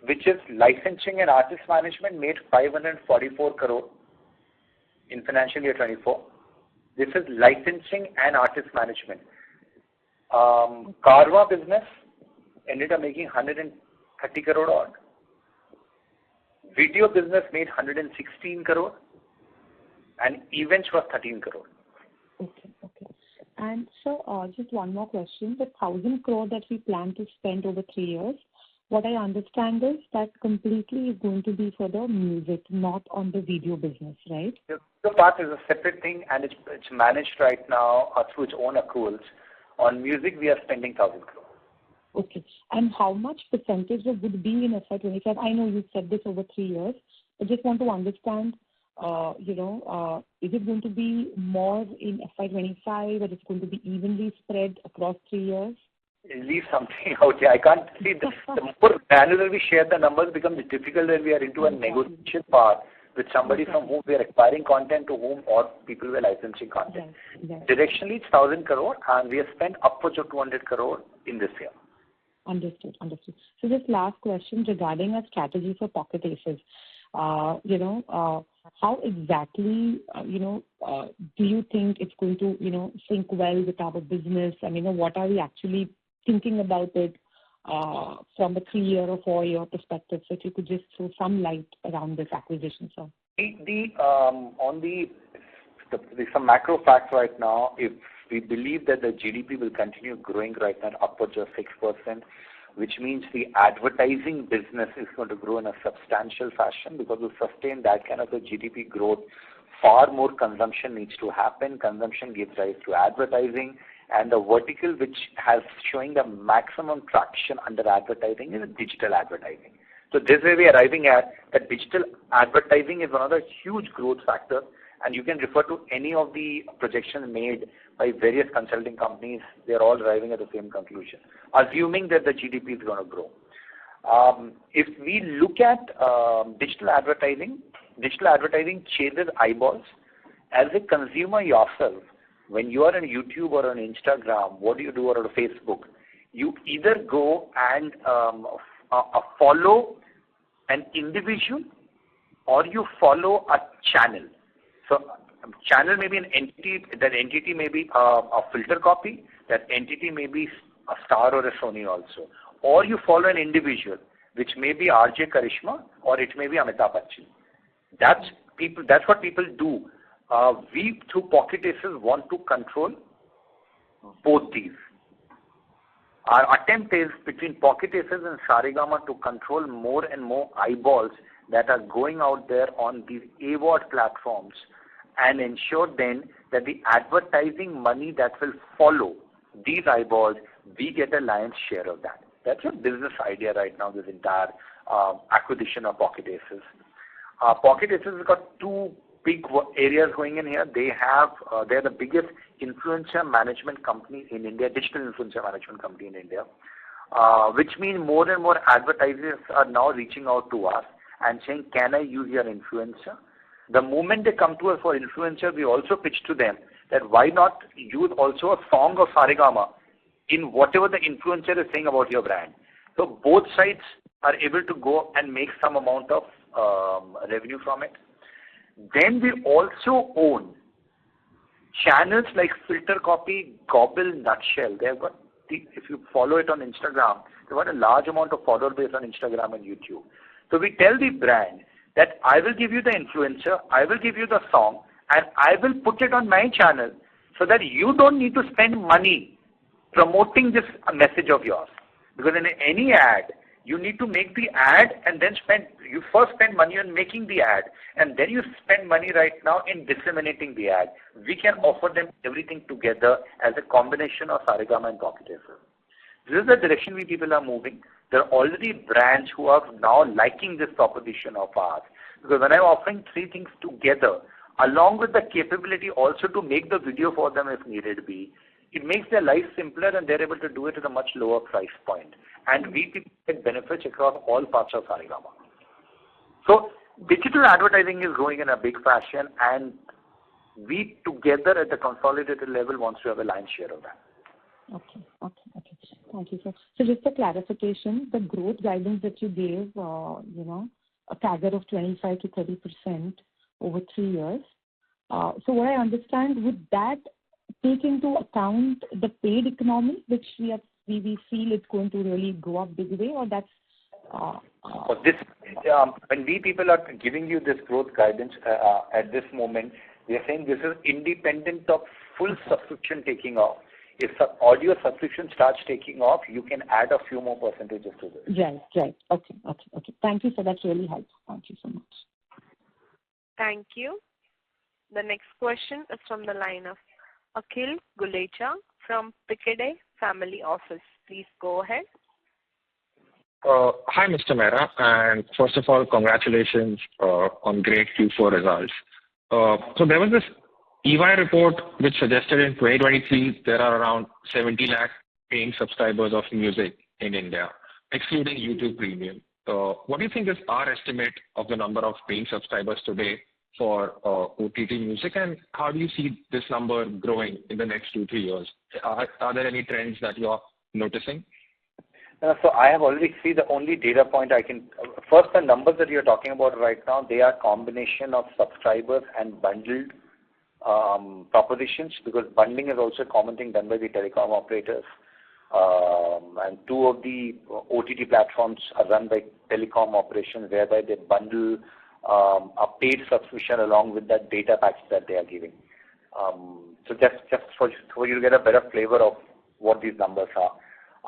which is licensing and artist management, made 544 crore in financial year 24. This is licensing and artist management. Carva business ended up making 130 crore odd. Video business made 116 crore. And events was 13 crore. Okay. And so just one more question. The 1,000 crore that we plan to spend over 3 years, what I understand is that completely is going to be for the music, not on the video business, right? The part is a separate thing, and it's managed right now through its own accruals. On music, we are spending 1,000 crore. Okay. And how much percentage would be in FY25? I know you said this over 3 years. I just want to understand, is it going to be more in FY25, or it's going to be evenly spread across 3 years? Leave something out here. I can't see the more granular we share the numbers becomes difficult when we are into a negotiation part with somebody from whom we are acquiring content to whom or people who are licensing content. Right. Directionally, it's 1,000 crore, and we have spent upwards of 200 crore in this year. Understood. So just last question regarding our strategy for Pocket Aces. How exactly, do you think it's going to, sync well with our business? I mean, what are we actually thinking about it from a 3-year or 4-year perspective? So if you could just throw some light around this acquisition, sir. There's some macro facts right now. If we believe that the GDP will continue growing right now upwards of 6%, which means the advertising business is going to grow in a substantial fashion, because to sustain that kind of a GDP growth, far more consumption needs to happen. Consumption gives rise to advertising, and the vertical which has showing the maximum traction under advertising is digital advertising. So this way we are arriving at that digital advertising is one of the huge growth factors, and you can refer to any of the projections made by various consulting companies. They are all arriving at the same conclusion, assuming that the GDP is going to grow. If we look at digital advertising chases eyeballs. As a consumer yourself, when you are on YouTube or on Instagram, what do you do, or on Facebook? You either go and follow an individual, or you follow a channel. So channel may be an entity, that entity may be a filter copy, that entity may be a Star or a Sony also. Or you follow an individual, which may be RJ Karishma, or it may be Amitabh Bachchan. That's what people do. We, through Pocket Aces, want to control both these. Our attempt is between Pocket Aces and Saregama to control more and more eyeballs that are going out there on these AWOD platforms, and ensure then that the advertising money that will follow these eyeballs, we get a lion's share of that. That's a business idea right now, this entire acquisition of Pocket Aces. Pocket Aces has got two big areas going in here. They're the biggest influencer management company in India, digital influencer management company in India, which means more and more advertisers are now reaching out to us and saying, can I use your influencer? The moment they come to us for influencer, we also pitch to them that why not use also a song of Saregama in whatever the influencer is saying about your brand. So both sides are able to go and make some amount of revenue from it. Then we also own channels like Filter Copy, Gobble, Nutshell. They've got, if you follow it on Instagram, they've got a large amount of follower base on Instagram and YouTube. So we tell the brand that I will give you the influencer, I will give you the song, and I will put it on my channel so that you don't need to spend money promoting this message of yours. Because in any ad, You need to make the ad and then you first spend money on making the ad, and then you spend money right now in disseminating the ad. We can offer them everything together as a combination of Saregama and Pocket Aces. This is the direction we people are moving. There are already brands who are now liking this proposition of ours. Because when I'm offering three things together, along with the capability also to make the video for them if needed be, it makes their life simpler and they're able to do it at a much lower price point. And we people get benefits across all parts of Saregama. So digital advertising is growing in a big fashion, and we together at the consolidated level wants to have a lion's share of that. Okay. Thank you, sir. So just a clarification, the growth guidance that you gave, a CAGR of 25 to 30% over 3 years. So what I understand, would that take into account the paid economy, which we feel it's going to really go up big way, or that's... when we people are giving you this growth guidance at this moment, we are saying this is independent of full subscription taking off. If audio subscription starts taking off, you can add a few more percentages to this. Right. Okay. Thank you, sir. That really helps. Thank you so much. Thank you. The next question is from the line of Akhil Gulecha from Piccadilly Family Office. Please go ahead. Hi, Mr. Mehra, and first of all, congratulations on great Q4 results. So there was this EY report which suggested in 2023 there are around 70 lakh paying subscribers of music in India, excluding YouTube Premium. What do you think is our estimate of the number of paying subscribers today for OTT music, and how do you see this number growing in the next 2-3 years? Are there any trends that you are noticing? So I have already seen the only data point I can... First, the numbers that you're talking about right now, they are combination of subscribers and bundled propositions, because bundling is also a common thing done by the telecom operators. And 2 of the OTT platforms are run by telecom operations, whereby they bundle a paid subscription along with that data package that they are giving. So just for you to get a better flavor of what these numbers are.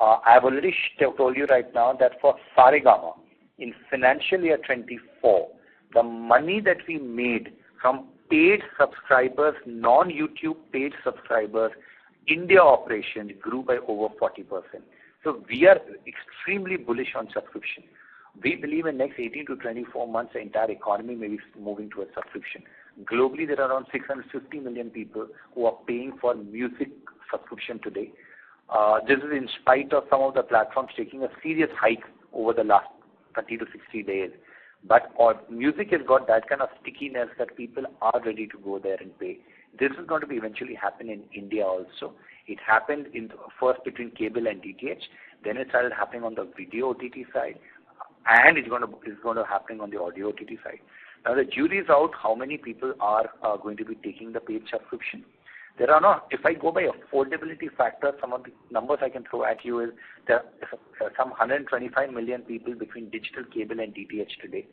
I have already told you right now that for Saregama, in financial year 24, the money that we made from paid subscribers, non-YouTube paid subscribers, India operations grew by over 40%. So we are extremely bullish on subscription. We believe in next 18 to 24 months, the entire economy may be moving towards subscription. Globally, there are around 650 million people who are paying for music subscription today. This is in spite of some of the platforms taking a serious hike over the last 30 to 60 days. But music has got that kind of stickiness that people are ready to go there and pay. This is going to be eventually happen in India also. It happened first between cable and DTH, then it started happening on the video OTT side, and it's going to happen on the audio OTT side. Now the jury is out how many people are going to be taking the paid subscription. There are not, if I go by affordability factor, some of the numbers I can throw at you is there are some 125 million people between digital, cable and DTH today.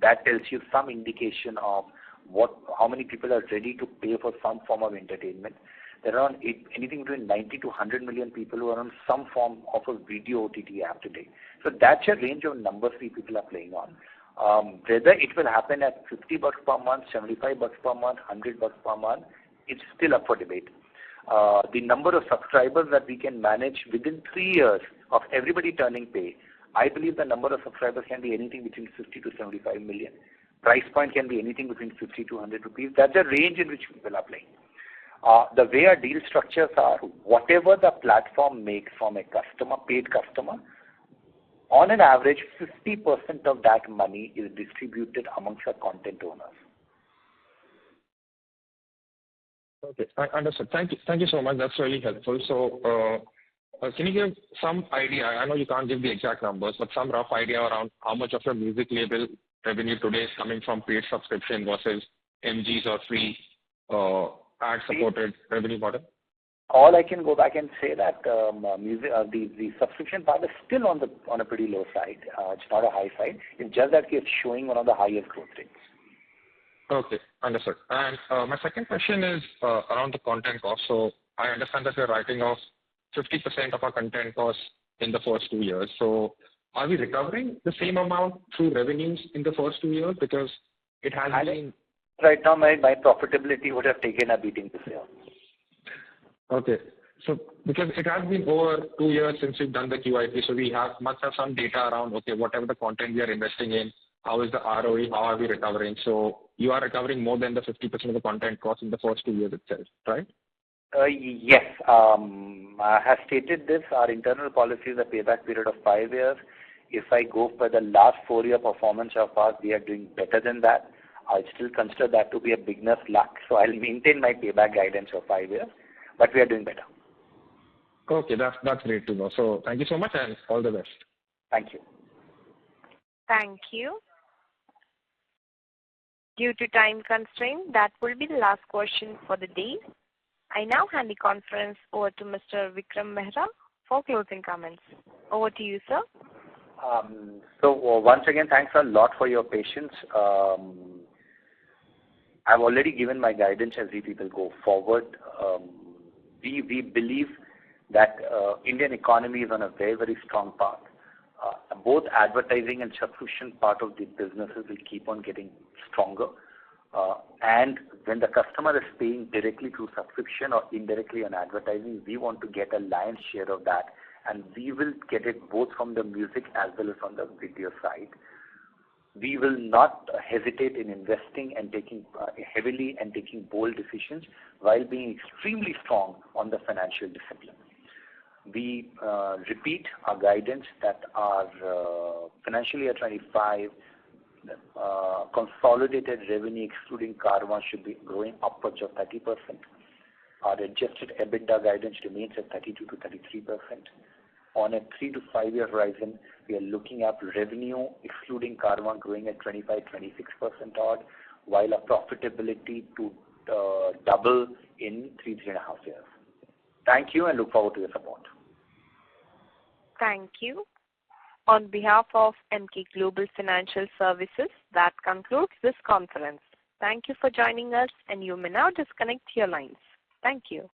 That tells you some indication of how many people are ready to pay for some form of entertainment. There are anything between 90 to 100 million people who are on some form of a video OTT app today. So that's a range of numbers people are playing on. Whether it will happen at $50 per month, $75 per month, $100 per month, it's still up for debate. The number of subscribers that we can manage within 3 years of everybody turning pay, I believe the number of subscribers can be anything between 50 to 75 million. Price point can be anything between 50 to 100 rupees. That's a range in which people are playing. The way our deal structures are, whatever the platform makes from a customer, paid customer, on an average, 50% of that money is distributed amongst the content owners. Okay, I understood. Thank you so much. That's really helpful. So, can you give some idea? I know you can't give the exact numbers, but some rough idea around how much of your music label revenue today is coming from paid subscription versus MGs or free ad-supported revenue model? All I can go back and say that the subscription part is still on a pretty low side. It's not a high side. It's just that it's showing one of the highest growth rates. Okay, understood. And my second question is around the content cost. So I understand that you're writing off 50% of our content costs in the first 2 years. So are we recovering the same amount through revenues in the first 2 years? Because it has been... Right now, my profitability would have taken a beating this year. Okay. So because it has been over 2 years since we've done the QIP, so we must have some data around, okay, whatever the content we are investing in, how is the ROE, how are we recovering? So you are recovering more than the 50% of the content cost in the first 2 years itself, right? Yes. I have stated this. Our internal policy is a payback period of 5 years. If I go for the last 4-year performance of ours, we are doing better than that. I still consider that to be a beginner's luck. So I'll maintain my payback guidance of 5 years, but we are doing better. Okay, that's great to know. So thank you so much and all the best. Thank you. Thank you. Due to time constraint, that will be the last question for the day. I now hand the conference over to Mr. Vikram Mehra for closing comments. Over to you, sir. So once again, thanks a lot for your patience. I've already given my guidance as we people go forward. We believe that Indian economy is on a very, very strong path. Both advertising and subscription part of the businesses will keep on getting stronger. And when the customer is paying directly through subscription or indirectly on advertising, we want to get a lion's share of that. And we will get it both from the music as well as on the video side. We will not hesitate in investing and taking heavily and taking bold decisions while being extremely strong on the financial discipline. We repeat our guidance that our financial year 25 consolidated revenue excluding Carvaan should be growing upwards of 30%. Our adjusted EBITDA guidance remains at 32 to 33%. On a 3 to 5 year horizon, we are looking at revenue excluding Carvaan growing at 25-26% odd, while our profitability to double in 3.5 years. Thank you and look forward to your support. Thank you. On behalf of Emkay Global Financial Services, that concludes this conference. Thank you for joining us, and you may now disconnect your lines. Thank you.